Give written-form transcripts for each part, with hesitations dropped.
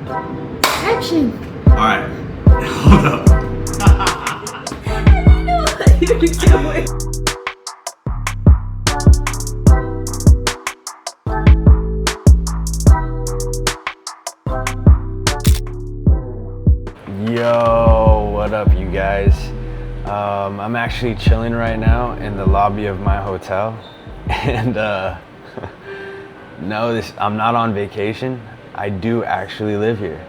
Action. Alright, hold up. Yo, what up you guys? I'm actually chilling right now in the lobby of my hotel, and no, I'm not on vacation. I do actually live here.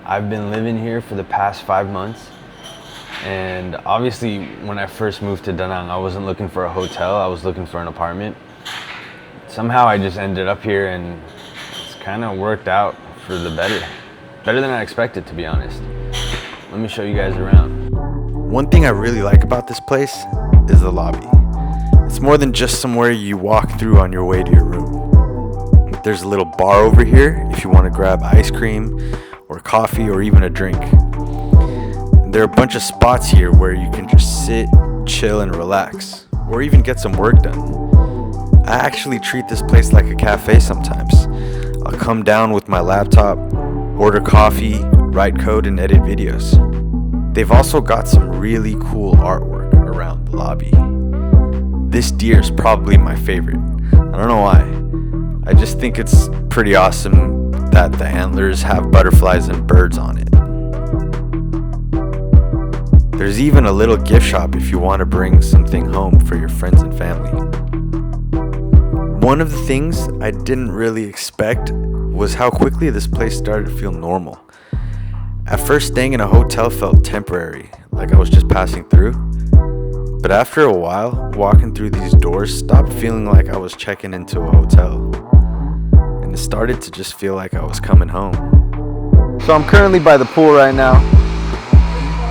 I've been living here for the past 5 months, and obviously when I first moved to Da Nang, I wasn't looking for a hotel, I was looking for an apartment. Somehow I just ended up here, and it's kind of worked out for the better than I expected, to be honest. Let me show you guys around. One thing I really like about this place is the lobby. It's more than just somewhere you walk through on your way to your room. There's a little bar over here if you want to grab ice cream or coffee or even a drink. And there are a bunch of spots here where you can just sit, chill, and relax, or even get some work done. I actually treat this place like a cafe sometimes. I'll come down with my laptop, order coffee, write code, and edit videos. They've also got some really cool artwork around the lobby. This deer is probably my favorite. I don't know why. I just think it's pretty awesome that the antlers have butterflies and birds on it. There's even a little gift shop if you want to bring something home for your friends and family. One of the things I didn't really expect was how quickly this place started to feel normal. At first, staying in a hotel felt temporary, like I was just passing through. But after a while, walking through these doors stopped feeling like I was checking into a hotel. And it started to just feel like I was coming home. So I'm currently by the pool right now,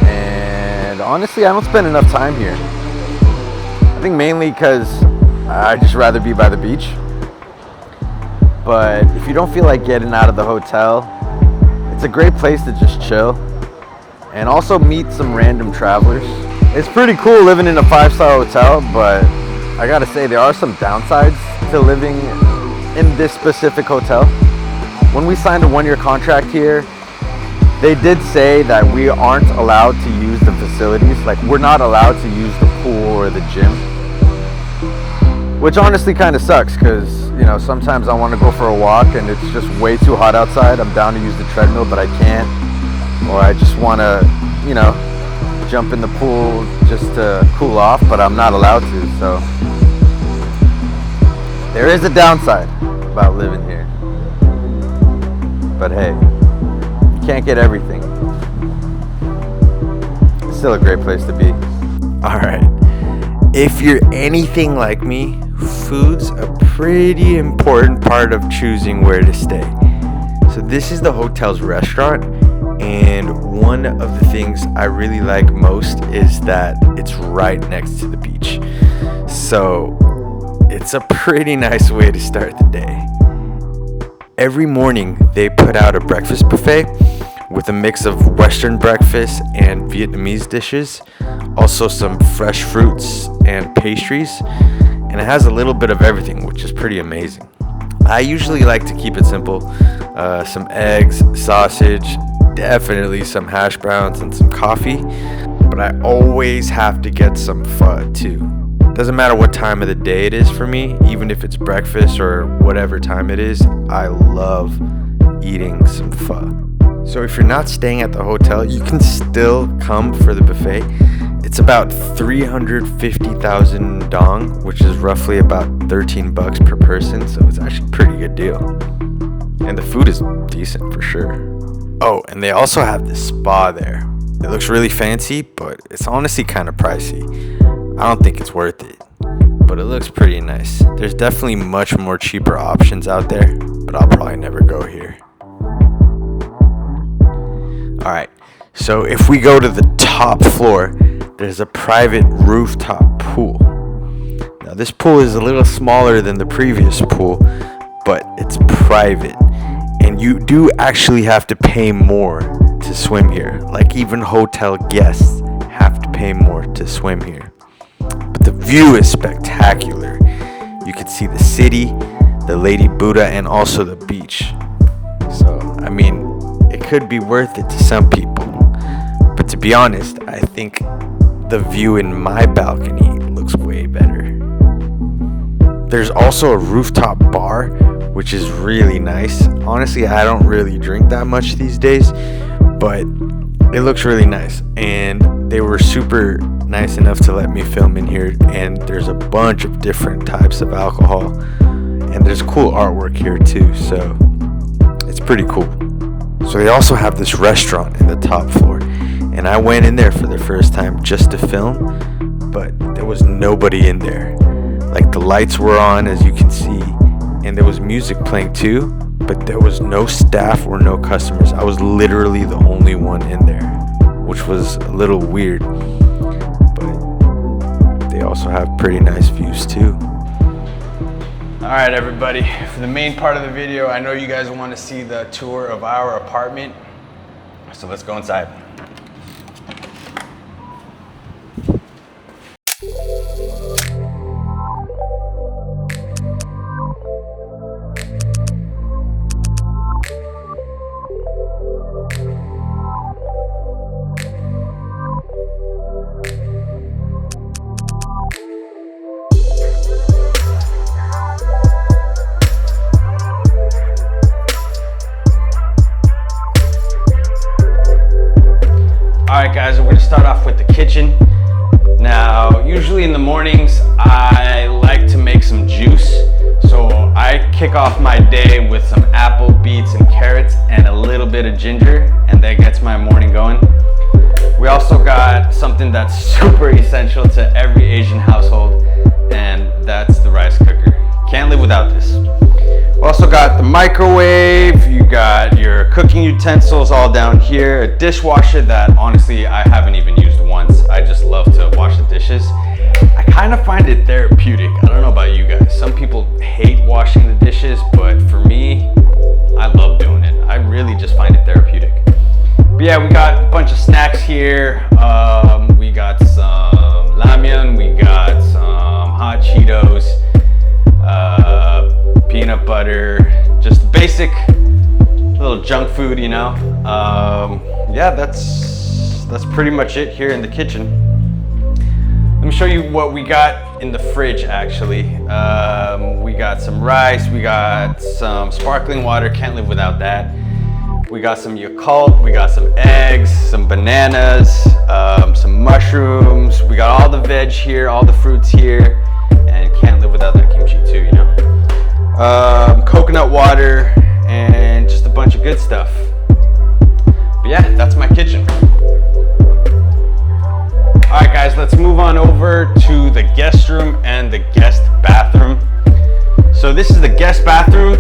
and honestly I don't spend enough time here. I think mainly because I'd just rather be by the beach. But if you don't feel like getting out of the hotel, it's a great place to just chill and also meet some random travelers. It's pretty cool living in a 5-star hotel, but I gotta say there are some downsides to living in this specific hotel. When we signed a 1-year contract here, they did say that we aren't allowed to use the facilities. Like, we're not allowed to use the pool or the gym, which honestly kind of sucks because, you know, sometimes I want to go for a walk and it's just way too hot outside. I'm down to use the treadmill, but I can't. Or I just want to, you know, jump in the pool just to cool off, but I'm not allowed to. So there is a downside about living here. But hey, you can't get everything. It's still a great place to be. All right. If you're anything like me, food's a pretty important part of choosing where to stay. So this is the hotel's restaurant, and one of the things I really like most is that it's right next to the beach. So it's a pretty nice way to start the day. Every morning they put out a breakfast buffet with a mix of Western breakfast and Vietnamese dishes, also some fresh fruits and pastries, and it has a little bit of everything, which is pretty amazing. I usually like to keep it simple. Some eggs, sausage, definitely some hash browns, and some coffee, but I always have to get some pho too. Doesn't matter what time of the day it is for me, even if it's breakfast or whatever time it is, I love eating some pho. So if you're not staying at the hotel, you can still come for the buffet. It's about 350,000 dong, which is roughly about $13 per person, so it's actually a pretty good deal. And the food is decent for sure. Oh, and they also have this spa there. It looks really fancy, but it's honestly kind of pricey. I don't think it's worth it, but it looks pretty nice. There's definitely much more cheaper options out there, but I'll probably never go here. Alright, so if we go to the top floor, there's a private rooftop pool. Now this pool is a little smaller than the previous pool, but it's private, and you do actually have to pay more to swim here. Like, even hotel guests have to pay more to swim here. But the view is spectacular. You can see the city, the Lady Buddha, and also the beach. So, I mean, it could be worth it to some people. But to be honest, I think the view in my balcony looks way better. There's also a rooftop bar, which is really nice. Honestly, I don't really drink that much these days, but it looks really nice. And they were super nice enough to let me film in here. And there's a bunch of different types of alcohol. And there's cool artwork here too, so it's pretty cool. So they also have this restaurant in the top floor. And I went in there for the first time just to film, but there was nobody in there. Like, the lights were on, as you can see, and there was music playing too, but there was no staff or no customers. I was literally the only one in there, which was a little weird, but they also have pretty nice views too. All right, everybody, for the main part of the video, I know you guys want to see the tour of our apartment, so let's go inside. Alright guys, we're going to start off with the kitchen. Now, usually in the mornings, I like to make some juice. So I kick off my day with some apple, beets, and carrots, and a little bit of ginger, and that gets my morning going. We also got something that's super essential to every Asian household, and that's the rice cooker. Can't live without this. We also got the microwave, you got your cooking utensils all down here, a dishwasher that honestly I haven't even used once. I just love to wash the dishes. I kind of find it therapeutic. I don't know about you guys. Some people hate washing the dishes, but for me, I love doing it. I really just find it therapeutic. But yeah, we got a bunch of snacks here. We got some ramyun, we got some hot Cheetos, peanut butter, just basic little junk food, you know. Yeah, that's pretty much it here in the kitchen. Let me show you what we got in the fridge actually. We got some rice, we got some sparkling water, can't live without that. We got some Yakult, we got some eggs, some bananas, some mushrooms. We got all the veg here, all the fruits here, and can't live without that kimchi too, you know. Coconut water, and just a bunch of good stuff. But yeah, that's my kitchen. All right guys, let's move on over to the guest room and the guest bathroom. So this is the guest bathroom.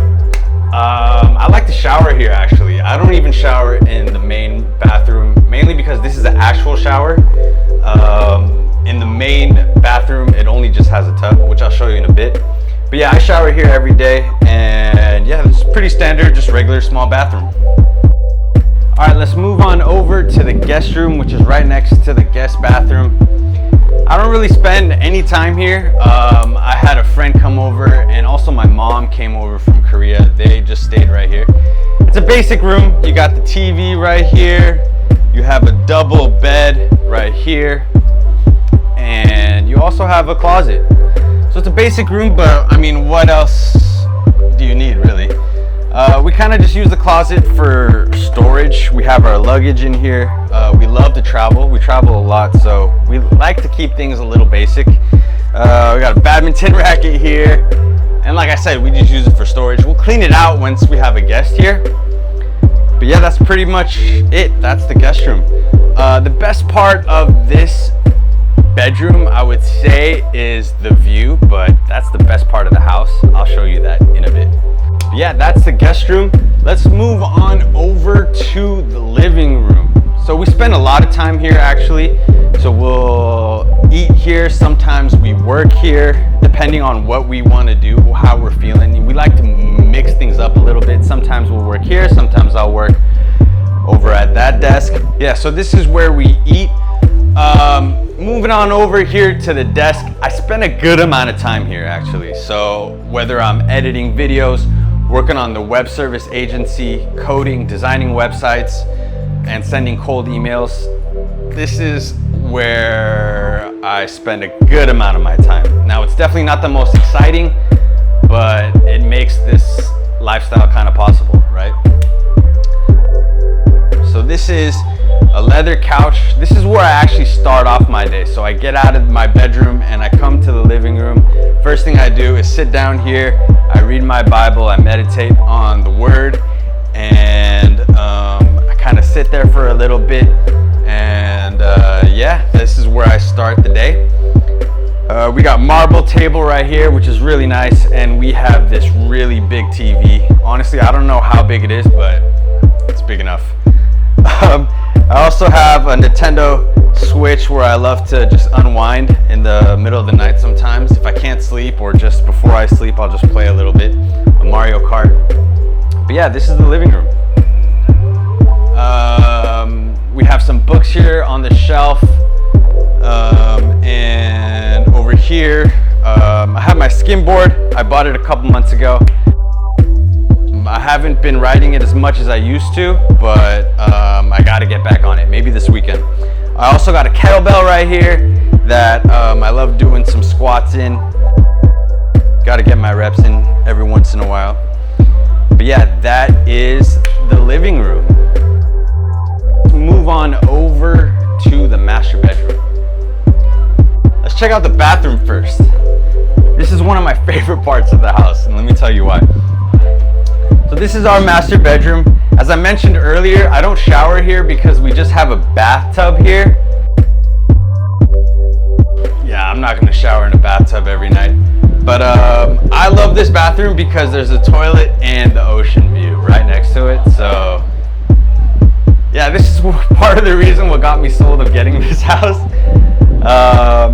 I like to shower here actually. I don't even shower in the main bathroom, mainly because this is an actual shower. In the main bathroom, it only just has a tub, which I'll show you in a bit. But yeah, I shower here every day, and yeah, it's pretty standard, just regular small bathroom. All right, let's move on over to the guest room, which is right next to the guest bathroom. I don't really spend any time here. I had a friend come over, and also my mom came over from Korea. They just stayed right here. It's a basic room. You got the TV right here. You have a double bed right here. And you also have a closet. So it's a basic room, but I mean, what else do you need really? We kind of just use the closet for storage. We have our luggage in here. We love to travel. We travel a lot, so we like to keep things a little basic. We got a badminton racket here. And like I said, we just use it for storage. We'll clean it out once we have a guest here. But yeah, that's pretty much it. That's the guest room. The best part of this bedroom, I would say, is the view, but that's the best part of the house. I'll show you that in a bit. But yeah, that's the guest room. Let's move on over to the living room. So we spend a lot of time here actually. So we'll eat here. Sometimes we work here, depending on what we want to do, how we're feeling. We like to mix things up a little bit. Sometimes we'll work here, sometimes I'll work over at that desk. Yeah, so this is where we eat. Moving on over here to the desk, I spend a good amount of time here actually. So whether I'm editing videos working on the web service agency, coding, designing websites, and sending cold emails. This is where I spend a good amount of my time. Now, it's definitely not the most exciting, but it makes this lifestyle kind of possible, right? So this is a leather couch. This is where I actually start off my day. So I get out of my bedroom and I come to the living room. First thing I do is sit down here. I read my Bible. I meditate on the Word, and I kind of sit there for a little bit. And yeah, this is where I start the day. We got marble table right here, which is really nice, and we have this really big TV. Honestly, I don't know how big it is, but it's big enough. I also have a Nintendo Switch where I love to just unwind in the middle of the night sometimes. If I can't sleep, or just before I sleep, I'll just play a little bit of Mario Kart. But yeah, this is the living room. We have some books here on the shelf. And over here, I have my skimboard. I bought it a couple months ago. I haven't been riding it as much as I used to, but I got to get back on it, maybe this weekend. I also got a kettlebell right here that I love doing some squats in. Got to get my reps in every once in a while. But yeah, that is the living room. Let's move on over to the master bedroom. Let's check out the bathroom first. This is one of my favorite parts of the house, and let me tell you why. So this is our master bedroom. As I mentioned earlier, I don't shower here because we just have a bathtub here. Yeah, I'm not gonna shower in a bathtub every night. But I love this bathroom because there's a toilet and the ocean view right next to it. So yeah, this is part of the reason what got me sold of getting this house.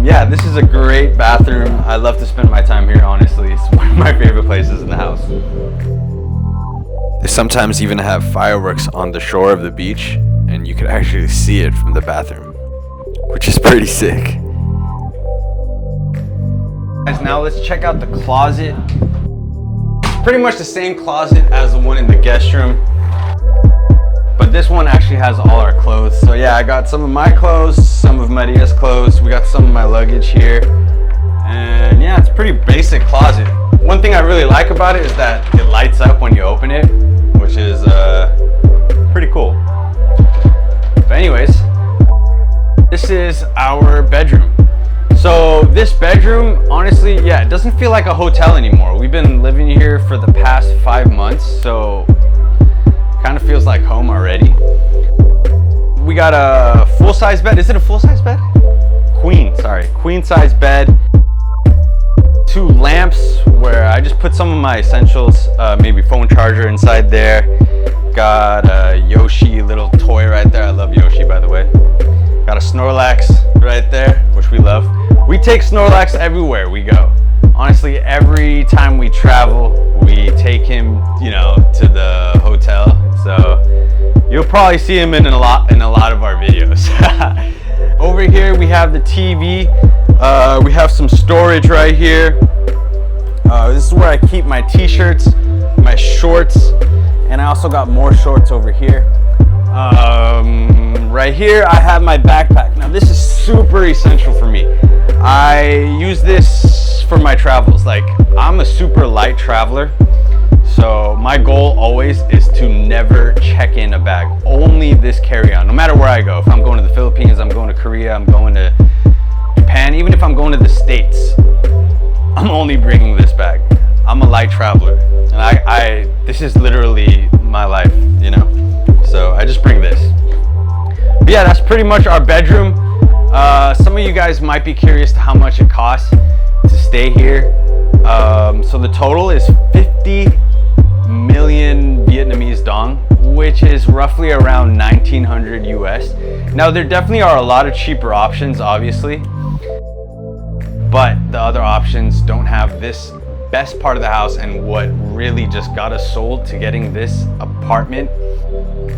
Yeah, this is a great bathroom. I love to spend my time here, honestly. It's one of my favorite places in the house. They sometimes even have fireworks on the shore of the beach, and you can actually see it from the bathroom, which is pretty sick. Guys, now let's check out the closet. Pretty much the same closet as the one in the guest room, but this one actually has all our clothes. So yeah, I got some of my clothes, some of Maria's clothes. We got some of my luggage here, and yeah, it's a pretty basic closet. One thing I really like about it is that it lights up when you open it, which is pretty cool. But anyways, this is our bedroom. So this bedroom, honestly, yeah, it doesn't feel like a hotel anymore. We've been living here for the past 5 months, so it kind of feels like home already. We got a full-size bed. Is it a full-size bed? Queen-size bed. 2 lamps where I just put some of my essentials, maybe phone charger inside there. Got a Yoshi little toy right there. I love Yoshi, by the way. Got a Snorlax right there, which we love. We take Snorlax everywhere we go. Honestly, every time we travel, we take him, you know, to the hotel. So you'll probably see him in a lot of our videos. Over here we have the TV. We have some storage right here. This is where I keep my t-shirts, my shorts, and I also got more shorts over here. Right here I have my backpack. Now this is super essential for me. I use this for my travels. Like, I'm a super light traveler, so my goal always is to never check in a bag. Only this carry-on, no matter where I go. If I'm going to the Philippines, I'm going to Korea, I'm going to Japan, even if I'm going to the States, I'm only bringing this bag. I'm a light traveler, and this is literally my life, you know? So I just bring this. But yeah, that's pretty much our bedroom. Some of you guys might be curious to how much it costs to stay here. So the total is 50 million Vietnamese dong, which is roughly around 1900 US. Now there definitely are a lot of cheaper options, obviously, but the other options don't have this best part of the house. And what really just got us sold to getting this apartment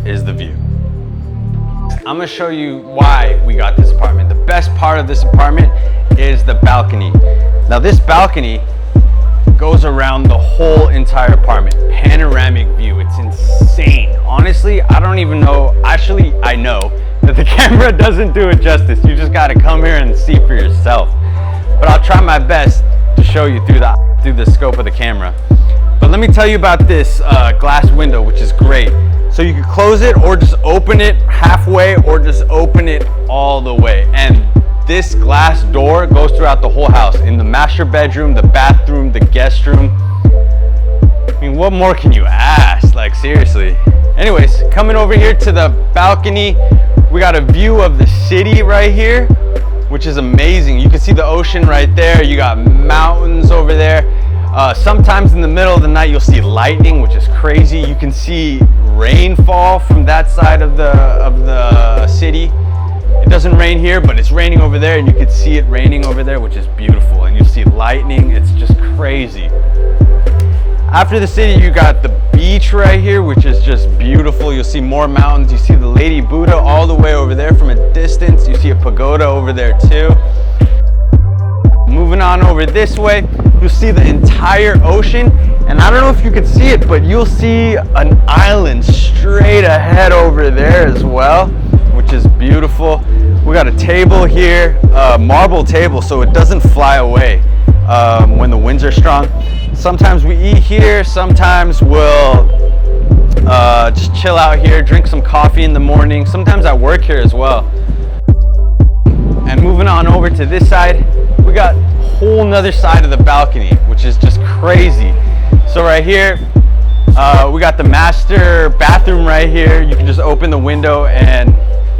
is the view. I'm gonna show you why we got this apartment. The best part of this apartment is the balcony. Now this balcony goes around the whole entire apartment. Panoramic view, it's insane. Honestly, I don't even know, actually I know that the camera doesn't do it justice. You just gotta come here and see for yourself. But I'll try my best to show you through the scope of the camera. But let me tell you about this glass window, which is great. So you can close it or just open it halfway or just open it all the way. And this glass door goes throughout the whole house, in the master bedroom, the bathroom, the guest room. I mean, what more can you ask? Like, seriously. Anyways, coming over here to the balcony, we got a view of the city right here, which is amazing. You can see the ocean right there. You got mountains over there. Sometimes in the middle of the night, you'll see lightning, which is crazy. You can see rainfall from that side of the city. It doesn't rain here, but it's raining over there, and you can see it raining over there, which is beautiful. And you see lightning, it's just crazy. After the city, you got the beach right here, which is just beautiful. You'll see more mountains. You see the Lady Buddha all the way over there from a distance. You see a pagoda over there too. Moving on over this way, you'll see the entire ocean. And I don't know if you can see it, but you'll see an island straight ahead over there as well, which is beautiful. We got a table here, a marble table, so it doesn't fly away when the winds are strong. Sometimes we eat here, sometimes we'll just chill out here, drink some coffee in the morning. Sometimes I work here as well. And moving on over to this side, we got a whole nother side of the balcony, which is just crazy. So right here, we got the master bathroom right here. You can just open the window and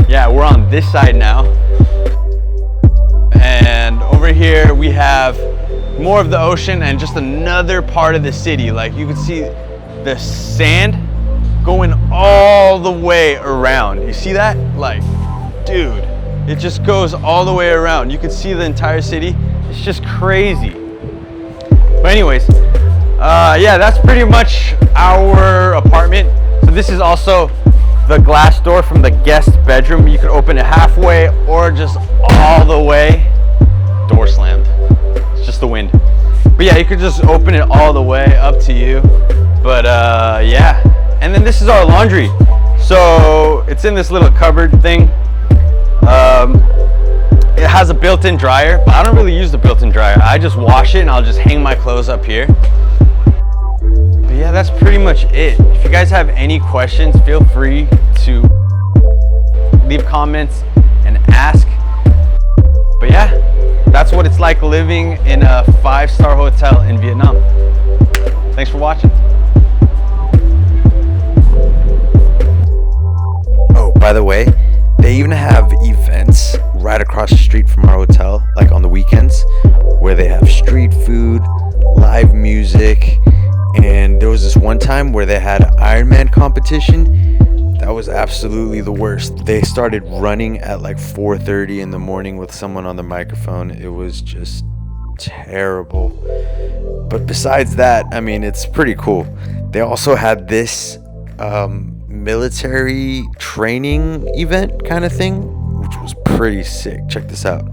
yeah, we're on this side now. And over here we have more of the ocean and just another part of the city. Like, you can see the sand going all the way around. You see that? Like, dude, it just goes all the way around. You can see the entire city. It's just crazy. But anyways, yeah, that's pretty much our apartment. So this is also the glass door from the guest bedroom. You can open it halfway or just all the way. Door slammed. It's just the wind. But yeah, you could just open it all the way, up to you. But yeah. And then this is our laundry. So it's in this little cupboard thing. It has a built-in dryer, but I don't really use the built-in dryer. I just wash it and I'll just hang my clothes up here. But yeah, that's pretty much it. If you guys have any questions, feel free to leave comments and ask. But yeah, that's what it's like living in a 5-star hotel in Vietnam. Thanks for watching. Oh, by the way, they even have events right across the street from our hotel, like on the weekends, where they have street food, live music, and there was this one time where they had an Ironman competition. That was absolutely the worst. They started running at like 4:30 in the morning with someone on the microphone. It was just terrible. But besides that, I mean, it's pretty cool. They also had this military training event kind of thing, which was pretty sick. Check this out.